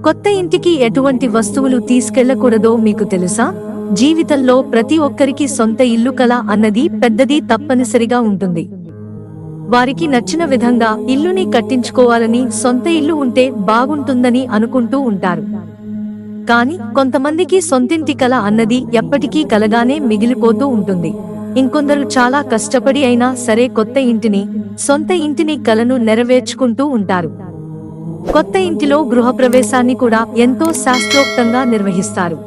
కొత్త ఇంటికి ఎటువంటి వస్తువులు తీసుకెళ్లకూడదో మీకు తెలుసా? జీవితంలో ప్రతి ఒక్కరికి సొంత ఇల్లు కల అన్నది పెద్దది తప్పనిసరిగా ఉంటుంది. వారికి నచ్చిన విధంగా ఇల్లుని కట్టించుకోవాలని, సొంత ఇల్లు ఉంటే బాగుంటుందని అనుకుంటూ ఉంటారు. కానీ కొంతమందికి సొంతింటి కల అన్నది ఎప్పటికీ కలగానే మిగిలిపోతూ ఉంటుంది. ఇంకొందరు చాలా కష్టపడి అయినా సరే కొత్త ఇంటిని, సొంత ఇంటిని కలను నెరవేర్చుకుంటూ ఉంటారు. కొత్త ఇంటిలో గృహప్రవేశాన్ని కూడా ఎంతో శాస్త్రోక్తంగా నిర్వహిస్తారు.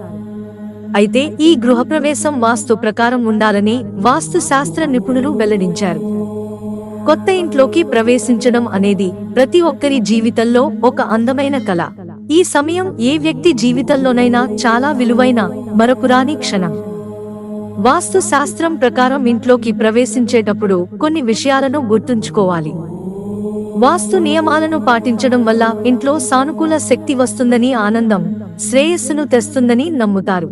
అయితే ఈ గృహప్రవేశం వాస్తు ప్రకారం ఉండాలని వాస్తు శాస్త్ర నిపుణులు వెల్లడించారు. కొత్త ఇంట్లోకి ప్రవేశించడం అనేది ప్రతి ఒక్కరి జీవితంలో ఒక అందమైన కళ. ఈ సమయం ఏ వ్యక్తి జీవితంలోనైనా చాలా విలువైన, మరపురాని క్షణం. వాస్తు శాస్త్రం ప్రకారం ఇంట్లోకి ప్రవేశించేటప్పుడు కొన్ని విషయాలను గుర్తుంచుకోవాలి. వాస్తు నియమాలను పాటించడం వల్ల ఇంట్లో సానుకూల శక్తి వస్తుందని, ఆనందం, శ్రేయస్సును తెస్తుందని నమ్ముతారు.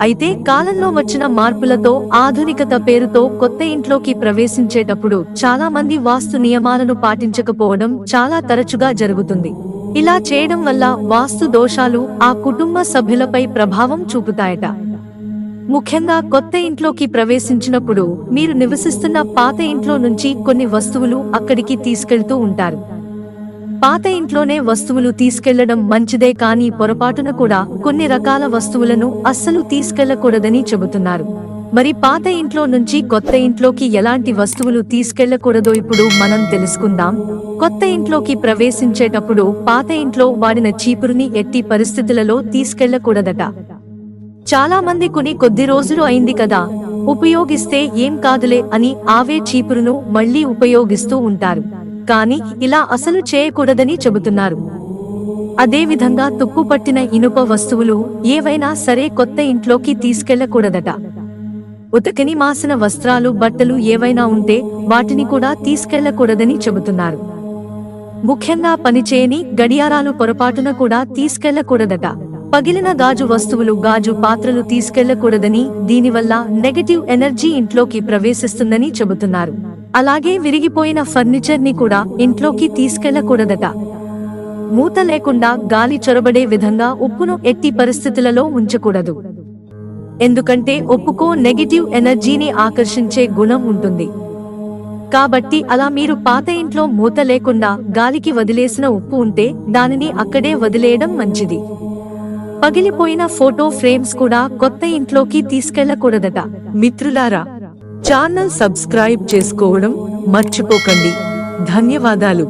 అయితే కాలంలో వచ్చిన మార్పులతో, ఆధునికత పేరుతో కొత్త ఇంట్లోకి ప్రవేశించేటప్పుడు చాలా మంది వాస్తు నియమాలను పాటించకపోవడం చాలా తరచుగా జరుగుతుంది. ఇలా చేయడం వల్ల వాస్తు దోషాలు ఆ కుటుంబ సభ్యులపై ప్రభావం చూపుతాయట. ముఖ్యంగా కొత్త ఇంట్లోకి ప్రవేశించినప్పుడు మీరు నివసిస్తున్న పాత ఇంట్లో నుంచి కొన్ని వస్తువులు అక్కడికి తీసుకెళ్తూ ఉంటారు. పాత ఇంట్లోనే వస్తువులు తీసుకెళ్లడం మంచిదే, కానీ పొరపాటున కూడా కొన్ని రకాల వస్తువులను అస్సలు తీసుకెళ్లకూడదని చెబుతున్నారు. మరి పాత ఇంట్లో నుంచి కొత్త ఇంట్లోకి ఎలాంటి వస్తువులు తీసుకెళ్లకూడదో ఇప్పుడు మనం తెలుసుకుందాం. కొత్త ఇంట్లోకి ప్రవేశించేటప్పుడు పాత ఇంట్లో వాడిన చీపురుని ఎట్టి పరిస్థితులలో తీసుకెళ్లకూడదట. చాలా మంది కొద్ది రోజులు అయింది కదా, ఉపయోగిస్తే ఏం కాదులే అని ఆవే చీపురును మళ్లీ ఉపయోగిస్తూ ఉంటారు. కానీ ఇలా అసలు చేయకూడదని చెబుతున్నారు. అదేవిధంగా తుప్పుపట్టిన ఇనుప వస్తువులు ఏవైనా సరే కొత్త ఇంట్లోకి తీసుకెళ్లకూడదట. ఉతకని మాసిన వస్త్రాలు, బట్టలు ఏవైనా ఉంటే వాటిని కూడా తీసుకెళ్లకూడదని చెబుతున్నారు. ముఖ్యంగా పనిచేయని గడియారాలు పొరపాటున కూడా తీసుకెళ్లకూడదట. పగిలిన గాజు వస్తువులు, గాజు పాత్రలు తీసుకెళ్లకూడదని, దీనివల్ల నెగటివ్ ఎనర్జీ ఇంట్లోకి ప్రవేశిస్తుందని చెబుతున్నారు. అలాగే విరిగిపోయిన ఫర్నిచర్ ని కూడా ఇంట్లోకి తీసుకెళ్లకూడదట. మూత లేకుండా గాలి చొరబడే విధంగా ఉప్పును ఎట్టి పరిస్థితులలో ఉంచకూడదు. ఎందుకంటే ఉప్పుకో నెగటివ్ ఎనర్జీని ఆకర్షించే గుణం ఉంటుంది. కాబట్టి అలా మీరు పాత ఇంట్లో మూత లేకుండా గాలికి వదిలేసిన ఉప్పు ఉంటే దానిని అక్కడే వదిలేయడం మంచిది. పగిలిపోయిన ఫోటో ఫ్రేమ్స్ కూడా కొత్త ఇంట్లోకి తీసుకెళ్లకూడదట. మిత్రులారా, ఛానల్ సబ్స్క్రైబ్ చేసుకోవడం మర్చిపోకండి. ధన్యవాదాలు.